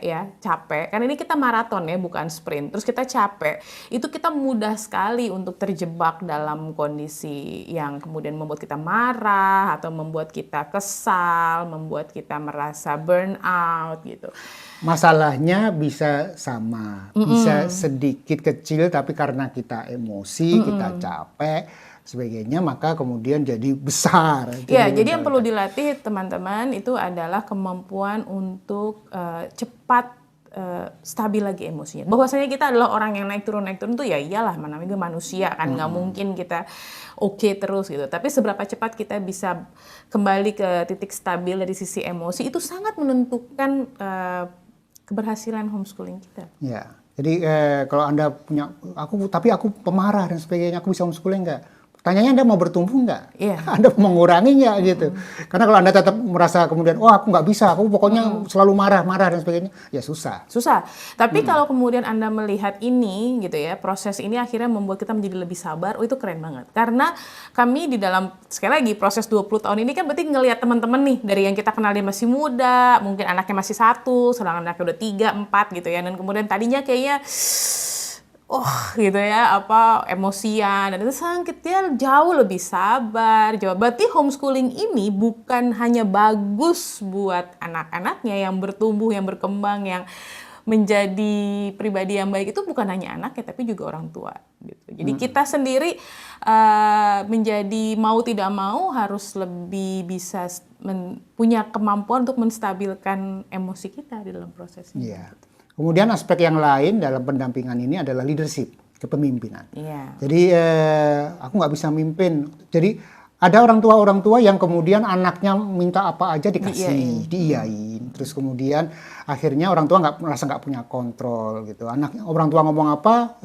karena ini kita maraton ya, bukan sprint. Terus kita capek, itu kita mudah sekali untuk terjebak dalam kondisi yang kemudian membuat kita marah atau membuat kita kesal, membuat kita merasa burn out gitu. Masalahnya bisa sama, bisa sedikit kecil, tapi karena kita emosi, kita capek, sebagainya, maka kemudian jadi besar. Ya, jadi yang perlu dilatih teman-teman itu adalah kemampuan untuk cepat stabil lagi emosinya. Bahwasanya kita adalah orang yang naik turun tuh ya iyalah, namanya manusia kan, nggak mungkin kita oke terus gitu. Tapi seberapa cepat kita bisa kembali ke titik stabil dari sisi emosi itu sangat menentukan keberhasilan homeschooling kita. Ya, jadi kalau Anda punya, tapi aku pemarah dan sebagainya, aku bisa homeschooling nggak? Tanyanya Anda mau bertumbuh nggak? Anda mau mengurangi nggak gitu? Karena kalau Anda tetap merasa kemudian, aku nggak bisa, aku pokoknya selalu marah dan sebagainya, ya susah. Tapi kalau kemudian Anda melihat ini gitu ya, proses ini akhirnya membuat kita menjadi lebih sabar, itu keren banget. Karena kami di dalam, sekali lagi proses 20 tahun ini kan berarti ngelihat teman-teman nih, dari yang kita kenal dia masih muda, mungkin anaknya masih 1, sedangkan anaknya udah 3, 4 gitu ya. Dan kemudian tadinya kayaknya gitu ya, emosian, dan itu dia jauh lebih sabar. Berarti homeschooling ini bukan hanya bagus buat anak-anaknya yang bertumbuh, yang berkembang, yang menjadi pribadi yang baik, itu bukan hanya anaknya tapi juga orang tua gitu. Jadi kita sendiri menjadi mau tidak mau harus lebih bisa punya kemampuan untuk menstabilkan emosi kita di dalam prosesnya. Gitu. Kemudian aspek yang lain dalam pendampingan ini adalah leadership, kepemimpinan. Jadi aku nggak bisa mimpin. Jadi ada orang tua yang kemudian anaknya minta apa aja dikasih, diiyain. Terus kemudian akhirnya orang tua merasa nggak punya kontrol gitu. Orang tua ngomong apa,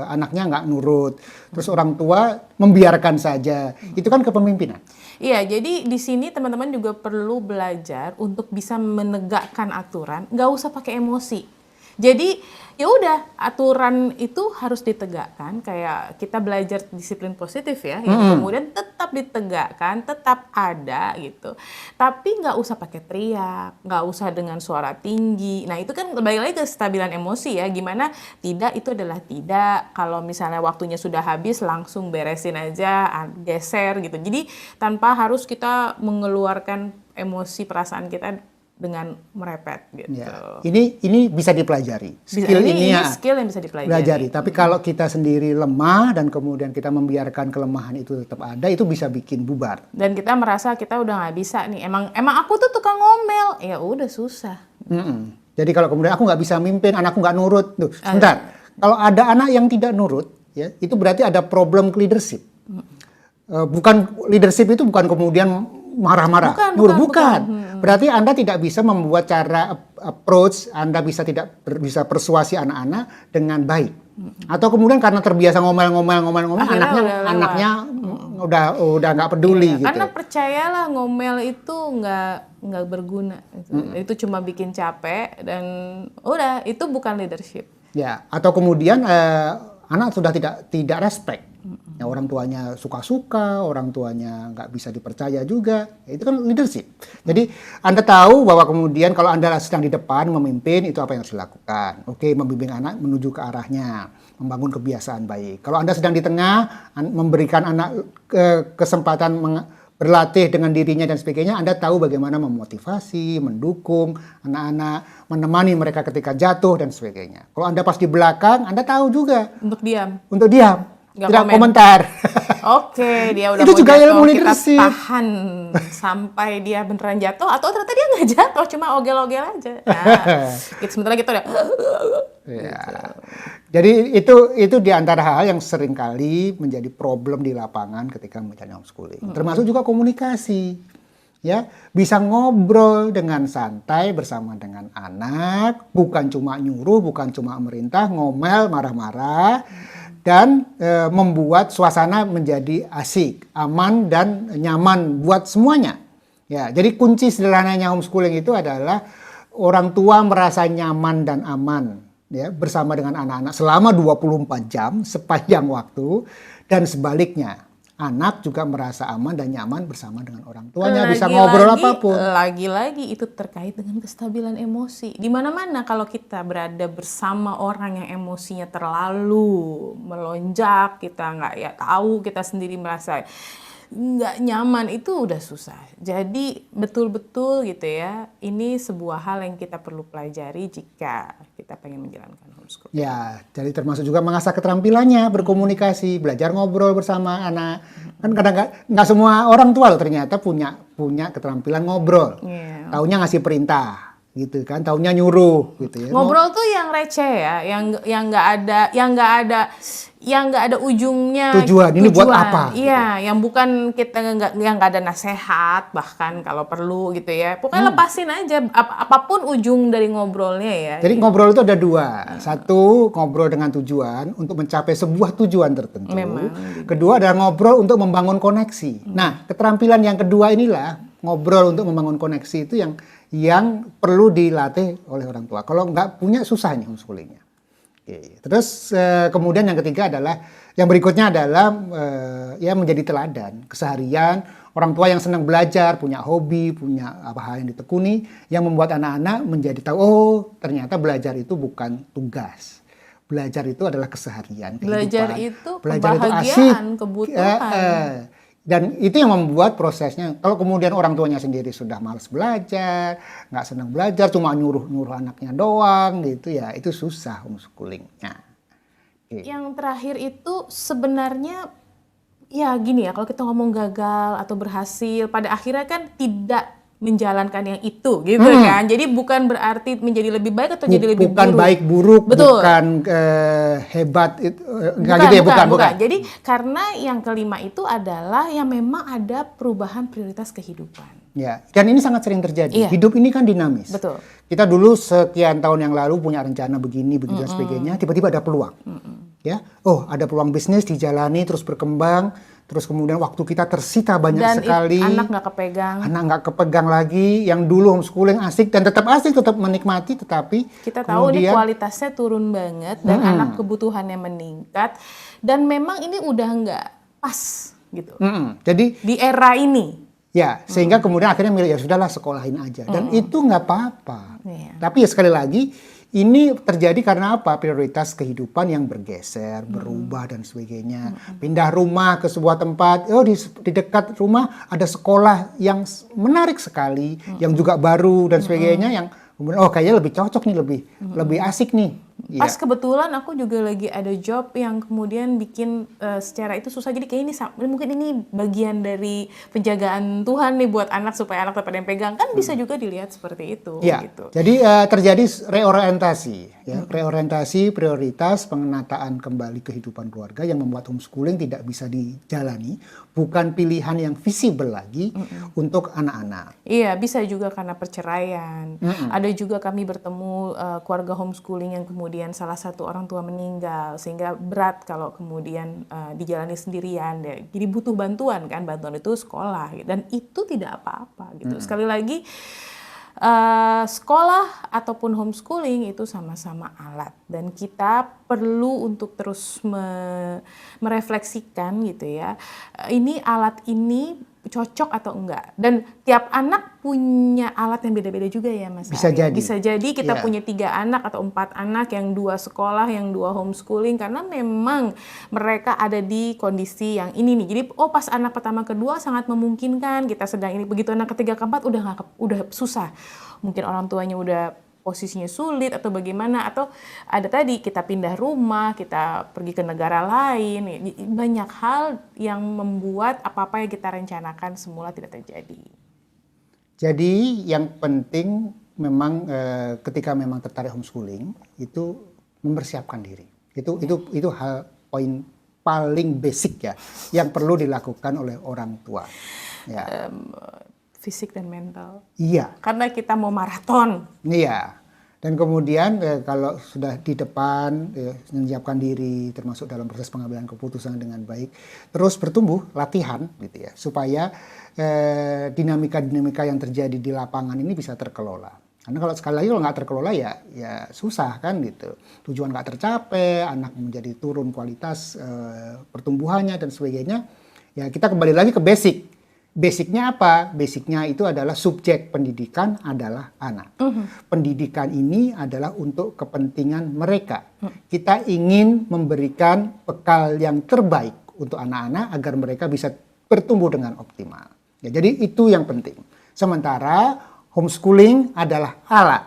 anaknya nggak nurut. Terus orang tua membiarkan saja. Itu kan kepemimpinan. Iya, jadi di sini teman-teman juga perlu belajar untuk bisa menegakkan aturan, nggak usah pakai emosi. Jadi ya udah, aturan itu harus ditegakkan, kayak kita belajar disiplin positif ya, yang kemudian tetap ditegakkan, tetap ada gitu. Tapi nggak usah pakai teriak, nggak usah dengan suara tinggi. Nah itu kan kembali lagi ke kestabilan emosi ya, gimana tidak itu adalah tidak. Kalau misalnya waktunya sudah habis langsung beresin aja, geser gitu. Jadi tanpa harus kita mengeluarkan emosi perasaan kita dengan merepet gitu. Ya. Ini bisa dipelajari. Skill ini skill yang bisa dipelajari. Tapi kalau kita sendiri lemah dan kemudian kita membiarkan kelemahan itu tetap ada, itu bisa bikin bubar. Dan kita merasa kita udah nggak bisa nih. Emang aku tuh tukang ngomel. Ya udah susah. Jadi kalau kemudian aku nggak bisa mimpin, anakku nggak nurut. Tuh, sebentar. Kalau ada anak yang tidak nurut, ya itu berarti ada problem leadership. Bukan leadership itu bukan kemudian marah-marah. Bukan. Berarti Anda tidak bisa membuat cara approach, Anda tidak bisa persuasi anak-anak dengan baik. Atau kemudian karena terbiasa ngomel-ngomel, anaknya udah nggak peduli gitu. Karena percayalah, ngomel itu nggak berguna. Itu cuma bikin capek dan udah, itu bukan leadership. Ya, atau kemudian anak sudah tidak respect. Ya, orang tuanya suka-suka, orang tuanya nggak bisa dipercaya juga, ya, itu kan leadership. Jadi Anda tahu bahwa kemudian kalau Anda sedang di depan memimpin, itu apa yang harus dilakukan. Oke, membimbing anak menuju ke arahnya, membangun kebiasaan baik. Kalau Anda sedang di tengah, memberikan anak kesempatan berlatih dengan dirinya dan sebagainya, Anda tahu bagaimana memotivasi, mendukung anak-anak, menemani mereka ketika jatuh dan sebagainya. Kalau Anda pas di belakang, Anda tahu juga Untuk diam. untuk diam, Nggak tidak komen. komentar. Oke, dia udah Itu mau juga jatuh, ilmu kita leadership. tahan sampai dia beneran jatuh, atau ternyata dia nggak jatuh, cuma ogel-ogel aja. Nah, gitu, sebentar lagi kita udah Ya. Jadi itu di antara hal yang sering kali menjadi problem di lapangan ketika menjalani homeschooling. Termasuk juga komunikasi. Ya, bisa ngobrol dengan santai bersama dengan anak, bukan cuma nyuruh, bukan cuma merintah, ngomel, marah-marah, dan membuat suasana menjadi asik, aman dan nyaman buat semuanya. Ya, jadi kunci sederhananya homeschooling itu adalah orang tua merasa nyaman dan aman ya bersama dengan anak-anak selama 24 jam sepanjang waktu, dan sebaliknya anak juga merasa aman dan nyaman bersama dengan orang tuanya, bisa ngobrol apapun. Lagi-lagi itu terkait dengan kestabilan emosi. Di mana-mana kalau kita berada bersama orang yang emosinya terlalu melonjak, kita nggak ya tahu, kita sendiri merasa nggak nyaman, itu udah susah. Jadi betul-betul gitu ya, ini sebuah hal yang kita perlu pelajari jika kita pengen menjalankan homeschool. Ya, jadi termasuk juga mengasah keterampilannya berkomunikasi, belajar ngobrol bersama anak. Kan kadang nggak semua orang tua loh ternyata punya keterampilan ngobrol. Yeah. Taunya ngasih perintah gitu kan, taunya nyuruh gitu ya. Ngobrol tuh yang receh ya, yang nggak ada ujungnya. Tujuan ini buat apa, Iya, yang bukan kita yang nggak ada nasihat bahkan kalau perlu gitu ya. Pokoknya lepasin aja apapun ujung dari ngobrolnya ya. Jadi ngobrol itu ada dua. Satu, ngobrol dengan tujuan untuk mencapai sebuah tujuan tertentu. Memang. Kedua adalah ngobrol untuk membangun koneksi. Nah, keterampilan yang kedua inilah, ngobrol untuk membangun koneksi, itu yang perlu dilatih oleh orang tua. Kalau nggak punya, susah nih homeschoolingnya. Oke. Terus kemudian yang ketiga adalah, yang berikutnya adalah ya menjadi teladan keseharian. Orang tua yang senang belajar, punya hobi, punya apa hal yang ditekuni, yang membuat anak-anak menjadi tahu, oh ternyata belajar itu bukan tugas. Belajar itu adalah keseharian, Belajar kehidupan. itu Belajar itu kebahagiaan, asik. kebutuhan. Dan itu yang membuat prosesnya. Kalau kemudian orang tuanya sendiri sudah malas belajar, nggak senang belajar, cuma nyuruh anaknya doang gitu ya, itu susah homeschoolingnya. Yang terakhir itu sebenarnya ya gini ya, kalau kita ngomong gagal atau berhasil, pada akhirnya kan tidak menjalankan yang itu gitu kan. Jadi bukan berarti menjadi lebih baik atau jadi lebih buruk. Bukan baik buruk, betul. Bukan hebat, gitu ya, bukan. Jadi karena yang kelima itu adalah yang memang ada perubahan prioritas kehidupan. Ya, dan ini sangat sering terjadi. Iya. Hidup ini kan dinamis. Betul. Kita dulu sekian tahun yang lalu punya rencana begini dan sebagainya, tiba-tiba ada peluang. Ya, oh ada peluang bisnis dijalani terus berkembang. Terus kemudian waktu kita tersita banyak sekali. Anak nggak kepegang. Anak nggak kepegang lagi. Yang dulu homeschooling asik dan tetap asik, tetap menikmati, tetapi kita tahu ini kualitasnya turun banget dan anak kebutuhannya meningkat. Dan memang ini udah nggak pas gitu. Jadi di era ini. Ya, sehingga kemudian akhirnya milih, ya sudahlah sekolahin aja. Dan itu nggak apa-apa. Iya. Tapi ya sekali lagi, ini terjadi karena apa? Prioritas kehidupan yang bergeser, berubah dan sebagainya. Pindah rumah ke sebuah tempat, oh di dekat rumah ada sekolah yang menarik sekali, yang juga baru dan sebagainya, yang kemudian oh kayaknya lebih cocok nih, lebih asik nih. Pas kebetulan aku juga lagi ada job yang kemudian bikin secara itu susah. Jadi kayak ini mungkin ini bagian dari penjagaan Tuhan nih buat anak, supaya anak tetap ada yang pegang. Kan bisa juga dilihat seperti itu. Ya, gitu. jadi terjadi reorientasi, ya, reorientasi prioritas, penataan kembali kehidupan keluarga yang membuat homeschooling tidak bisa dijalani, bukan pilihan yang visible lagi untuk anak-anak. Iya, bisa juga karena perceraian. Ada juga kami bertemu keluarga homeschooling yang kemudian salah satu orang tua meninggal, sehingga berat kalau kemudian dijalani sendirian. Jadi butuh bantuan kan, bantuan itu sekolah. Dan itu tidak apa-apa gitu. Sekali lagi, sekolah ataupun homeschooling itu sama-sama alat. Dan kita perlu untuk terus merefleksikan gitu ya. Ini alat ini cocok atau enggak. Dan tiap anak punya alat yang beda-beda juga ya Mas. Bisa Arya. jadi. Bisa jadi kita Iya. punya 3 anak atau 4 anak, yang 2 sekolah, yang 2 homeschooling, karena memang mereka ada di kondisi yang ini nih. Jadi pas anak pertama kedua sangat memungkinkan kita sedang ini, begitu anak ketiga keempat udah susah. Mungkin orang tuanya udah posisinya sulit atau bagaimana, atau ada tadi kita pindah rumah, kita pergi ke negara lain, banyak hal yang membuat apa-apa yang kita rencanakan semula tidak terjadi. Jadi yang penting memang ketika memang tertarik homeschooling itu mempersiapkan diri. Itu hal poin paling basic ya yang perlu dilakukan oleh orang tua. Ya. Fisik dan mental. Iya. Karena kita mau maraton. Iya. Dan kemudian kalau sudah di depan menyiapkan diri termasuk dalam proses pengambilan keputusan dengan baik, terus bertumbuh latihan gitu ya supaya dinamika-dinamika yang terjadi di lapangan ini bisa terkelola. Karena kalau sekali lagi kalau nggak terkelola ya susah kan gitu. Tujuan nggak tercapai, anak menjadi turun kualitas pertumbuhannya dan sebagainya. Ya kita kembali lagi ke basic. Basicnya apa? Basicnya itu adalah subjek pendidikan adalah anak. Pendidikan ini adalah untuk kepentingan mereka. Kita ingin memberikan bekal yang terbaik untuk anak-anak agar mereka bisa bertumbuh dengan optimal. Ya, jadi itu yang penting. Sementara homeschooling adalah alat.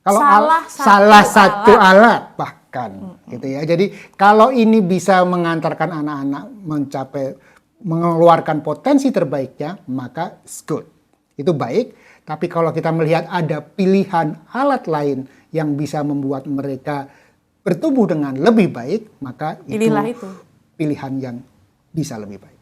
Kalau salah satu alat bahkan gitu ya. Jadi kalau ini bisa mengantarkan anak-anak mengeluarkan potensi terbaiknya, maka it's good. Itu baik, tapi kalau kita melihat ada pilihan alat lain yang bisa membuat mereka bertumbuh dengan lebih baik, maka itu pilihan yang bisa lebih baik.